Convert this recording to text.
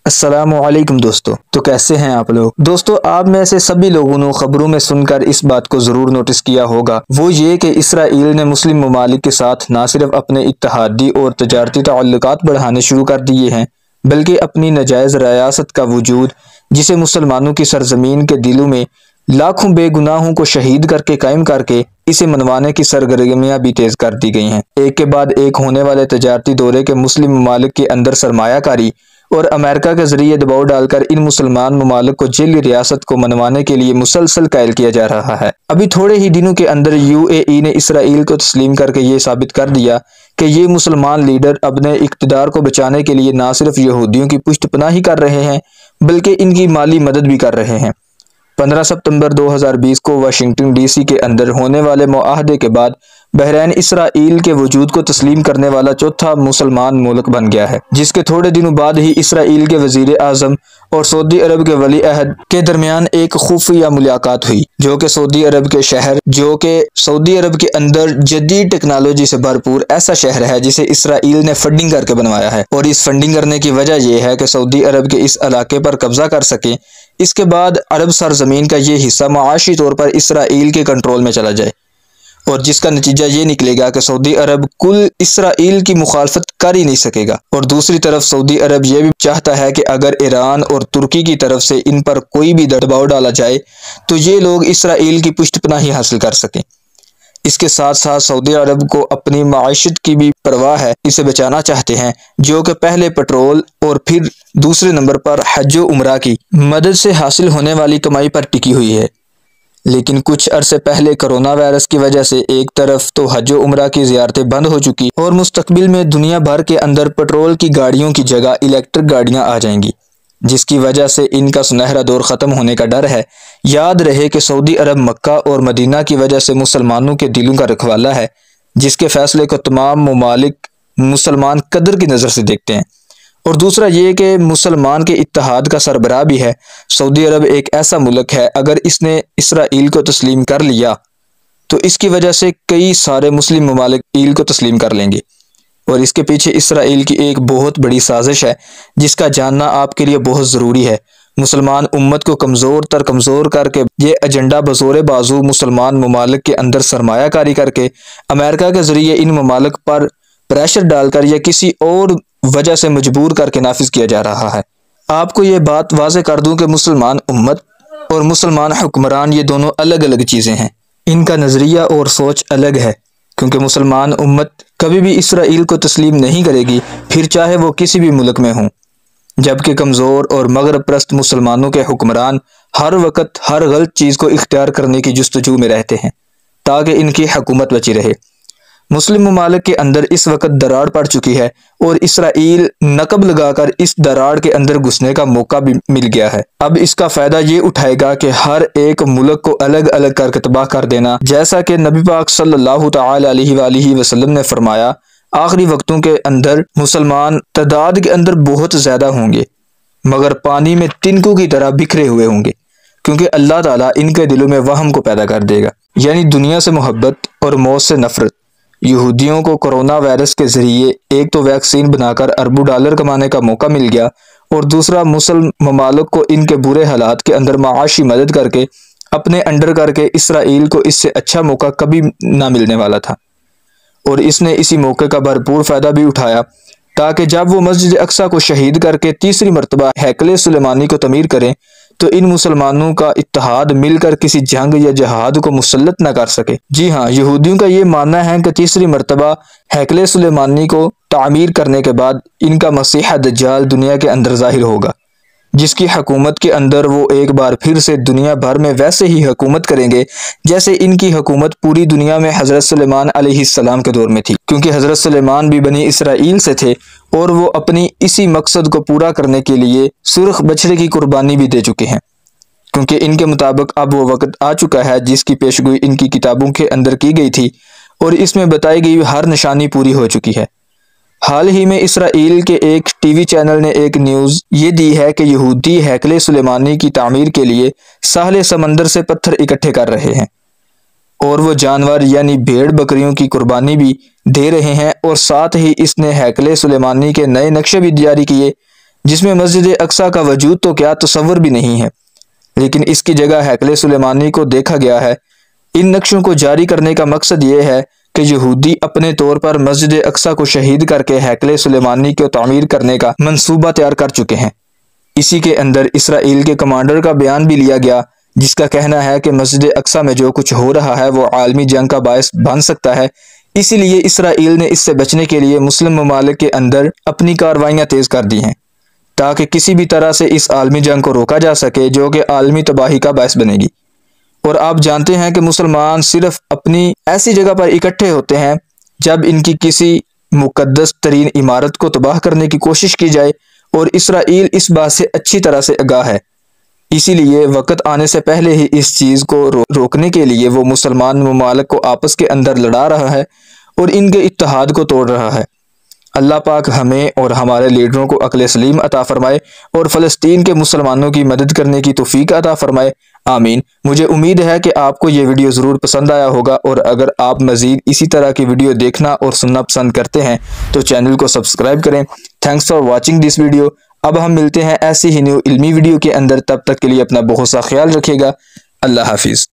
السلام علیکم دوستو، تو کیسے ہیں آپ لوگ؟ دوستو، آپ میں سے سبھی لوگوں نے خبروں میں سن کر اس بات کو ضرور نوٹس کیا ہوگا، وہ یہ کہ اسرائیل نے مسلم ممالک کے ساتھ نہ صرف اپنے اتحادی اور تجارتی تعلقات بڑھانے شروع کر دیے ہیں، بلکہ اپنی ناجائز ریاست کا وجود، جسے مسلمانوں کی سرزمین کے دلوں میں لاکھوں بے گناہوں کو شہید کر کے قائم کر کے اسے منوانے کی سرگرمیاں بھی تیز کر دی گئی ہیں۔ ایک کے بعد ایک ہونے والے تجارتی دورے کے مسلم ممالک کے اندر سرمایہ کاری اور امریکہ کے ذریعے دباؤ ڈال کر ان مسلمان ممالک کو جیلی ریاست کو منوانے کے لیے مسلسل قائل کیا جا رہا ہے۔ ابھی تھوڑے ہی دنوں کے اندر UAE نے اسرائیل کو تسلیم کر کے یہ ثابت کر دیا کہ یہ مسلمان لیڈر اپنے اقتدار کو بچانے کے لیے نہ صرف یہودیوں کی پشت پناہی کر رہے ہیں بلکہ ان کی مالی مدد بھی کر رہے ہیں۔ 15 ستمبر 2020 کو واشنگٹن DC کے اندر ہونے والے معاہدے کے بعد بحرین اسرائیل کے وجود کو تسلیم کرنے والا چوتھا مسلمان ملک بن گیا ہے، جس کے تھوڑے دنوں بعد ہی اسرائیل کے وزیر اعظم اور سعودی عرب کے ولی عہد کے درمیان ایک خفیہ ملاقات ہوئی، جو کہ سعودی عرب کے اندر جدید ٹیکنالوجی سے بھرپور ایسا شہر ہے جسے اسرائیل نے فنڈنگ کر کے بنوایا ہے، اور اس فنڈنگ کرنے کی وجہ یہ ہے کہ سعودی عرب کے اس علاقے پر قبضہ کر سکیں، اس کے بعد عرب سرزمین کا یہ حصہ معاشی طور پر اسرائیل کے کنٹرول میں چلا جائے، اور جس کا نتیجہ یہ نکلے گا کہ سعودی عرب کل اسرائیل کی مخالفت کر ہی نہیں سکے گا۔ اور دوسری طرف سعودی عرب یہ بھی چاہتا ہے کہ اگر ایران اور ترکی کی طرف سے ان پر کوئی بھی دباؤ ڈالا جائے تو یہ لوگ اسرائیل کی پشت پناہی حاصل کر سکیں۔ اس کے ساتھ ساتھ سعودی عرب کو اپنی معیشت کی بھی پرواہ ہے، اسے بچانا چاہتے ہیں، جو کہ پہلے پیٹرول اور پھر دوسرے نمبر پر حج و عمرہ کی مدد سے حاصل ہونے والی کمائی پر ٹکی ہوئی ہے۔ لیکن کچھ عرصے پہلے کرونا وائرس کی وجہ سے ایک طرف تو حج و عمرہ کی زیارتیں بند ہو چکی اور مستقبل میں دنیا بھر کے اندر پیٹرول کی گاڑیوں کی جگہ الیکٹرک گاڑیاں آ جائیں گی، جس کی وجہ سے ان کا سنہرا دور ختم ہونے کا ڈر ہے۔ یاد رہے کہ سعودی عرب مکہ اور مدینہ کی وجہ سے مسلمانوں کے دلوں کا رکھوالا ہے، جس کے فیصلے کو تمام ممالک مسلمان قدر کی نظر سے دیکھتے ہیں۔ اور دوسرا یہ کہ مسلمان کے اتحاد کا سربراہ بھی ہے۔ سعودی عرب ایک ایسا ملک ہے، اگر اس نے اسرائیل کو تسلیم کر لیا تو اس کی وجہ سے کئی سارے مسلم ممالک اسرائیل کو تسلیم کر لیں گے، اور اس کے پیچھے اسرائیل کی ایک بہت بڑی سازش ہے جس کا جاننا آپ کے لیے بہت ضروری ہے۔ مسلمان امت کو کمزور کر کے یہ ایجنڈا بزور بازو مسلمان ممالک کے اندر سرمایہ کاری کر کے امریکہ کے ذریعے ان ممالک پر پریشر ڈال کر یا کسی اور وجہ سے مجبور کر کے نافذ کیا جا رہا ہے۔ آپ کو یہ بات واضح کر دوں کہ مسلمان امت اور مسلمان حکمران یہ دونوں الگ الگ چیزیں ہیں، ان کا نظریہ اور سوچ الگ ہے، کیونکہ مسلمان امت کبھی بھی اسرائیل کو تسلیم نہیں کرے گی، پھر چاہے وہ کسی بھی ملک میں ہوں، جبکہ کمزور اور مغرب پرست مسلمانوں کے حکمران ہر وقت ہر غلط چیز کو اختیار کرنے کی جستجو میں رہتے ہیں تاکہ ان کی حکومت بچی رہے۔ مسلم ممالک کے اندر اس وقت دراڑ پڑ چکی ہے اور اسرائیل نقب لگا کر اس دراڑ کے اندر گھسنے کا موقع بھی مل گیا ہے۔ اب اس کا فائدہ یہ اٹھائے گا کہ ہر ایک ملک کو الگ الگ کر کے تباہ کر دینا، جیسا کہ نبی پاک صلی اللہ تعالی علیہ وآلہ وسلم نے فرمایا، آخری وقتوں کے اندر مسلمان تعداد کے اندر بہت زیادہ ہوں گے مگر پانی میں تنکوں کی طرح بکھرے ہوئے ہوں گے، کیونکہ اللہ تعالیٰ ان کے دلوں میں وہم کو پیدا کر دے گا، یعنی دنیا سے محبت اور موت سے نفرت۔ یہودیوں کو کرونا وائرس کے ذریعے ایک تو ویکسین بنا کر اربوں ڈالر کمانے کا موقع مل گیا، اور دوسرا مسلم ممالک کو ان کے برے حالات کے اندر معاشی مدد کر کے اپنے انڈر کر کے اسرائیل کو اس سے اچھا موقع کبھی نہ ملنے والا تھا، اور اس نے اسی موقع کا بھرپور فائدہ بھی اٹھایا تاکہ جب وہ مسجد اقصی کو شہید کر کے تیسری مرتبہ ہیکل سلیمانی کو تعمیر کریں تو ان مسلمانوں کا اتحاد مل کر کسی جنگ یا جہاد کو مسلط نہ کر سکے۔ جی ہاں، یہودیوں کا یہ ماننا ہے کہ تیسری مرتبہ ہیکل سلیمانی کو تعمیر کرنے کے بعد ان کا مسیح دجال دنیا کے اندر ظاہر ہوگا، جس کی حکومت کے اندر وہ ایک بار پھر سے دنیا بھر میں ویسے ہی حکومت کریں گے جیسے ان کی حکومت پوری دنیا میں حضرت سلیمان علیہ السلام کے دور میں تھی، کیونکہ حضرت سلیمان بھی بنی اسرائیل سے تھے اور وہ اپنی اسی مقصد کو پورا کرنے کے لیے سرخ بچڑے کی قربانی بھی دے چکے ہیں، کیونکہ ان کے مطابق اب وہ وقت آ چکا ہے جس کی پیشگوئی ان کی کتابوں کے اندر کی گئی تھی، اور اس میں بتائی گئی ہر نشانی پوری ہو چکی ہے۔ حال ہی میں اسرائیل کے ایک ٹی وی چینل نے ایک نیوز یہ دی ہے کہ یہودی ہیکل سلیمانی کی تعمیر کے لیے ساحل سمندر سے پتھر اکٹھے کر رہے ہیں، اور وہ جانور یعنی بھیڑ بکریوں کی قربانی بھی دے رہے ہیں، اور ساتھ ہی اس نے ہیکل سلیمانی کے نئے نقشے بھی جاری کیے جس میں مسجد اقصی کا وجود تو کیا تصور بھی نہیں ہے، لیکن اس کی جگہ ہیکل سلیمانی کو دیکھا گیا ہے۔ ان نقشوں کو جاری کرنے کا مقصد یہ ہے کہ یہودی اپنے طور پر مسجد اقصی کو شہید کر کے ہیکل سلیمانی کو تعمیر کرنے کا منصوبہ تیار کر چکے ہیں۔ اسی کے اندر اسرائیل کے کمانڈر کا بیان بھی لیا گیا، جس کا کہنا ہے کہ مسجد اقصی میں جو کچھ ہو رہا ہے وہ عالمی جنگ کا باعث بن سکتا ہے، اسی لیے اسرائیل نے اس سے بچنے کے لیے مسلم ممالک کے اندر اپنی کارروائیاں تیز کر دی ہیں تاکہ کسی بھی طرح سے اس عالمی جنگ کو روکا جا سکے جو کہ عالمی تباہی کا باعث بنے گی۔ اور آپ جانتے ہیں کہ مسلمان صرف اپنی ایسی جگہ پر اکٹھے ہوتے ہیں جب ان کی کسی مقدس ترین عمارت کو تباہ کرنے کی کوشش کی جائے، اور اسرائیل اس بات سے اچھی طرح سے آگاہ ہے۔ اسی لیے وقت آنے سے پہلے ہی اس چیز کو روکنے کے لیے وہ مسلمان ممالک کو آپس کے اندر لڑا رہا ہے اور ان کے اتحاد کو توڑ رہا ہے۔ اللہ پاک ہمیں اور ہمارے لیڈروں کو عقل سلیم عطا فرمائے اور فلسطین کے مسلمانوں کی مدد کرنے کی توفیق عطا فرمائے، آمین۔ مجھے امید ہے کہ آپ کو یہ ویڈیو ضرور پسند آیا ہوگا، اور اگر آپ مزید اسی طرح کی ویڈیو دیکھنا اور سننا پسند کرتے ہیں تو چینل کو سبسکرائب کریں۔ Thanks for watching this video. اب ہم ملتے ہیں ایسی ہی نیو علمی ویڈیو کے اندر، تب تک کے لیے اپنا بہت سا خیال رکھیے گا۔ اللہ حافظ۔